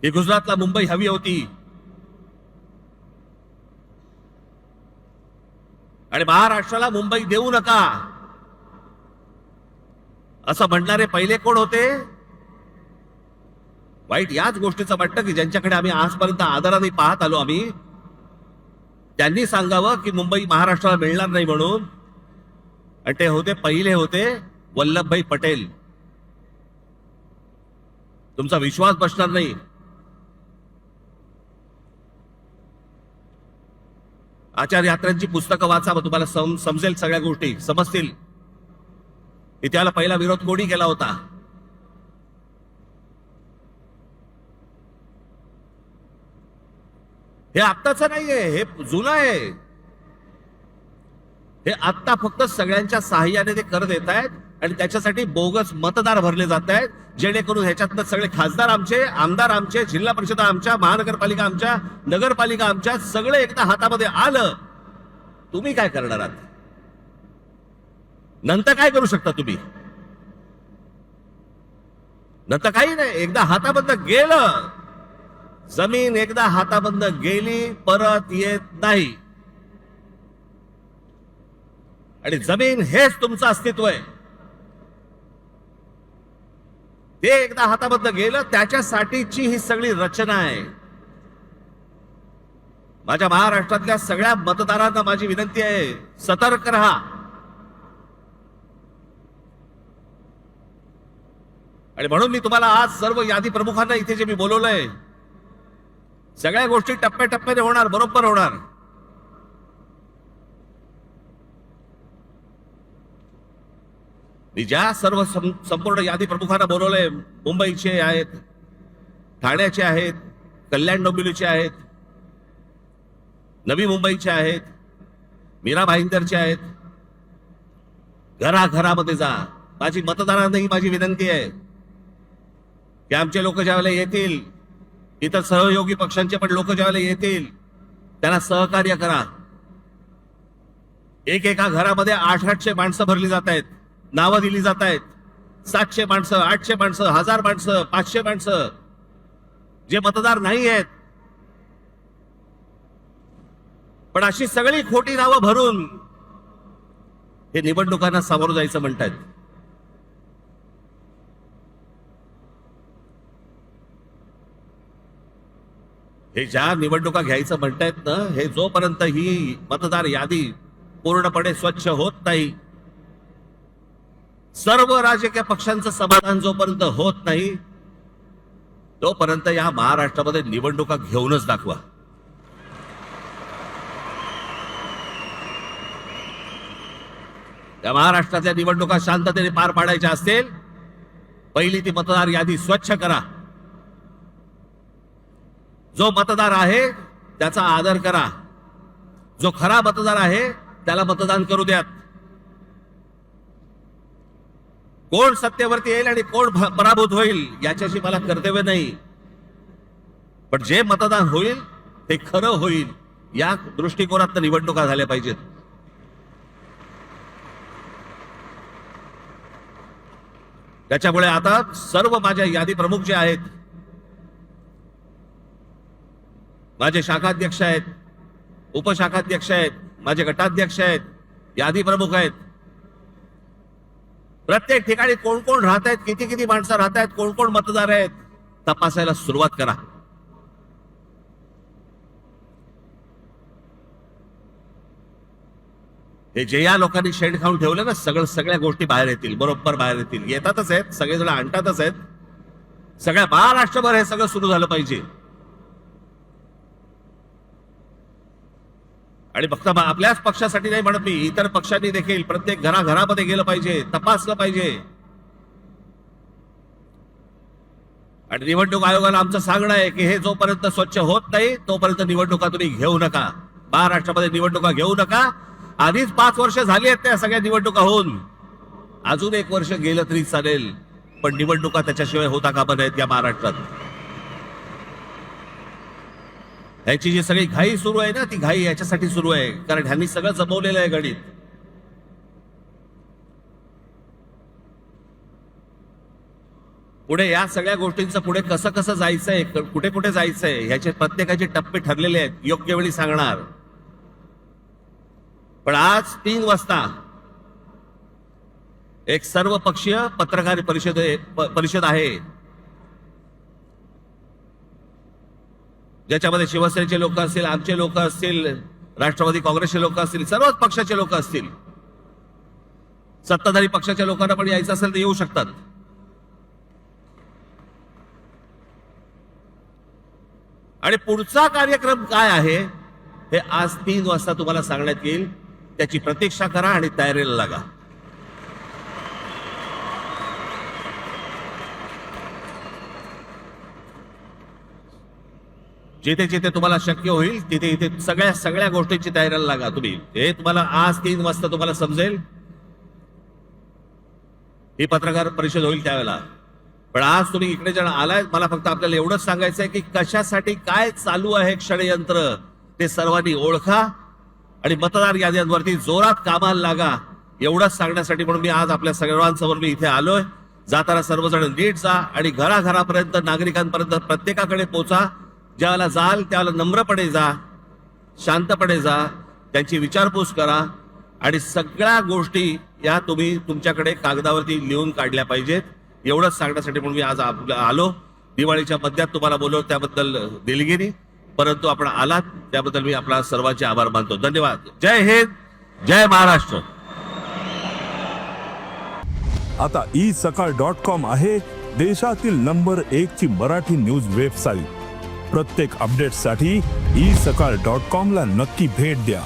ही गुजरातला मुंबई हवी होती आणि महाराष्ट्राला मुंबई देऊ नका असं म्हणणारे पहिले कोण होते? वाईट याच गोष्टीचं वाटतं की ज्यांच्याकडे आम्ही आजपर्यंत आदराने पाहत आलो आम्ही, त्यांनी सांगावं की मुंबई महाराष्ट्राला मिळणार नाही म्हणून. आणि ते होते पहिले होते वल्लभभाई पटेल. तुमचा विश्वास बसणार नाही. आचार्य यात्रांची पुस्तकं वाचा, मग तुम्हाला समजेल, सगळ्या गोष्टी समजतील. इतिहाला पहिला विरोध कोणी केला होता? हे आत्ताचं नाहीये, हे जुनं आहे. हे आत्ता फक्त सगळ्यांच्या सहाय्याने ते करत येत आहेत आणि त्याच्यासाठी बोगस मतदार भरले जात आहेत, जेणेकरून ह्याच्यातनं सगळे खासदार आमचे, आमदार आमचे, जिल्हा परिषद आमच्या, महानगरपालिका आमच्या, नगरपालिका आमच्या, सगळे एकदा हातामध्ये आलं. तुम्ही काय करणार आहात? नंतर काय करू शकता तुम्ही? नंतर काही नाही. एकदा हाताबंद गेलं, जमीन एकदा हाताबंद गेली परत येत नाही. आणि जमीन हेच तुमचं अस्तित्व आहे. ते एकदा हाताबद्दल गेलं, त्याच्यासाठीची ही सगळी रचना आहे. माझ्या महाराष्ट्रातल्या सगळ्या मतदारांना माझी विनंती आहे, सतर्क रहा. आणि म्हणून मी तुम्हाला आज सर्व यादी प्रमुखांना इथे जे मी बोलवलंय, सगळ्या गोष्टी टप्प्याटप्प्याने होणार, बरोबर होणार. मी ज्या सर्व संपूर्ण यादी प्रमुखांना बोलवलंय, मुंबईचे आहेत, ठाण्याचे आहेत, कल्याण डोंबिवलीचे आहेत, नवी मुंबईचे आहेत, मीरा भाईंदरचे आहेत. घराघरामध्ये जा. माझी मतदारांनाही माझी विनंती आहे की आमचे लोक ज्यावेळेला येतील, इतर सहयोगी पक्षांचे पण लोक ज्यावेळेला येतील, त्यांना सहकार्य करा. एकेका घरामध्ये 800 माणसं भरली जात आहेत, नावं दिली जात आहेत. 700 माणसं, 800 माणसं, 1000 माणसं, 500 माणसं, जे मतदार नाही आहेत. पण अशी सगळी खोटी नावं भरून हे निवडणुकांना सामोरं जायचं म्हणतात. हे ज्या निवडणुका घ्यायचं म्हणतायत ना, हे जोपर्यंत ही मतदार यादी पूर्णपणे स्वच्छ होत नाही, सर्व राजकीय पक्षांचं समाधान जोपर्यंत होत नाही, तोपर्यंत या महाराष्ट्रामध्ये निवडणुका घेऊनच दाखवा. या महाराष्ट्रातल्या निवडणुका शांततेने पार पाडायच्या असतील, पहिली ती मतदार यादी स्वच्छ करा. जो मतदार आहे त्याचा आदर करा. जो खरा मतदार आहे त्याला मतदान करू द्यात. कोण सत्तेवरती येईल आणि कोण पराभूत होईल याच्याशी मला कर्तव्य नाही, पण जे मतदान होईल ते खरं होईल, या दृष्टिकोनात निवडणुका झाल्या पाहिजेत. त्याच्यामुळे आता सर्व माझ्या यादी प्रमुख जे आहेत, माझे शाखाध्यक्ष आहेत, उपशाखाध्यक्ष आहेत, माझे गटाध्यक्ष आहेत, यादी प्रमुख आहेत, प्रत्येक ठिकाणी कोण कोण राहत आहेत, किती किती माणसं राहत आहेत, कोण कोण मतदार आहेत, तपासायला सुरुवात करा. हे जे या लोकांनी शेड खाऊन ठेवलं ना, सगळ्या गोष्टी बाहेर येतील, बरोबर बाहेर येतील. येतातच आहेत, सगळेजण आणतातच आहेत. सगळ्या महाराष्ट्रभर हे सगळं सुरू झालं पाहिजे. आणि फक्त आपल्याच पक्षासाठी नाही म्हणत मी, इतर पक्षांनी देखील प्रत्येक घराघरामध्ये गेलं पाहिजे, तपासलं पाहिजे. आणि निवडणूक आयोगाला आमचं सांगणं आहे की हे जोपर्यंत स्वच्छ होत नाही, तोपर्यंत निवडणुका तुम्ही घेऊ नका. महाराष्ट्रामध्ये निवडणुका घेऊ नका. आधीच 5 वर्ष झाली आहेत त्या सगळ्या निवडणुका होऊन. अजून 1 वर्ष गेलं तरी चालेल, पण निवडणुका त्याच्याशिवाय होता कामा नयेत या महाराष्ट्रात. ह्याची जी सगळी घाई सुरू आहे ना, ती घाई याच्यासाठी सुरू आहे, कारण ह्यांनी सगळं जमवलेलं आहे गणित. पुढे या सगळ्या गोष्टींचं पुढे कसं कसं जायचंय, कुठे कुठे जायचंय, ह्याचे प्रत्येकाचे टप्पे ठरलेले आहेत, योग्य वेळी सांगणार. पण आज 3 वाजता एक सर्वपक्षीय पत्रकार परिषद आहे, ज्याच्यामध्ये शिवसेनेचे लोक असतील, आमचे लोक असतील, राष्ट्रवादी काँग्रेसचे लोक असतील, सर्वच पक्षाचे लोक असतील. सत्ताधारी पक्षाच्या लोकांना पण यायचं असेल तर येऊ शकतात. आणि पुढचा कार्यक्रम काय आहे हे आज 3 वाजता तुम्हाला सांगण्यात येईल. त्याची प्रतीक्षा करा आणि तयारीला लागा. जिथे जिथे तुम्हाला शक्य होईल तिथे इथे सगळ्या गोष्टींची तयारीला लागा तुम्ही. हे तुम्हाला आज 3 वाजता तुम्हाला समजेल. ही पत्रकार परिषद होईल त्यावेळेला. पण आज तुम्ही इकडे जण आलाय, मला फक्त आपल्याला एवढंच सांगायचं आहे की कशासाठी काय चालू आहे षडयंत्र ते सर्वांनी ओळखा आणि मतदार याद्यांवरती जोरात कामाला लागा. एवढंच सांगण्यासाठी म्हणून मी आज आपल्या सर्वांसमोर मी इथे आलोय. जाताना सर्वजण नीट जा आणि घराघरापर्यंत, नागरिकांपर्यंत प्रत्येकाकडे पोचा. ज्याला जाल त्याला नम्रपणे जा, शांतपणे जा, त्यांची विचारपूस करा आणि सगळ्या गोष्टी या तुम्ही तुमच्याकडे कागदावरती लिहून काढल्या पाहिजेत. एवढंच सांगण्यासाठी म्हणून मी आज आलो. दिवाळीच्या मध्यात तुम्हाला बोलवलं त्याबद्दल दिलगिरी, परंतु आपण आलात त्याबद्दल मी आपला सर्वांचे आभार मानतो. धन्यवाद. जय हिंद, जय महाराष्ट्र. आता isakal.com आहे देशातील नंबर 1 ची मराठी न्यूज वेबसाईट. प्रत्येक अपडेटसाठी isakal.com ला नक्की भेट द्या.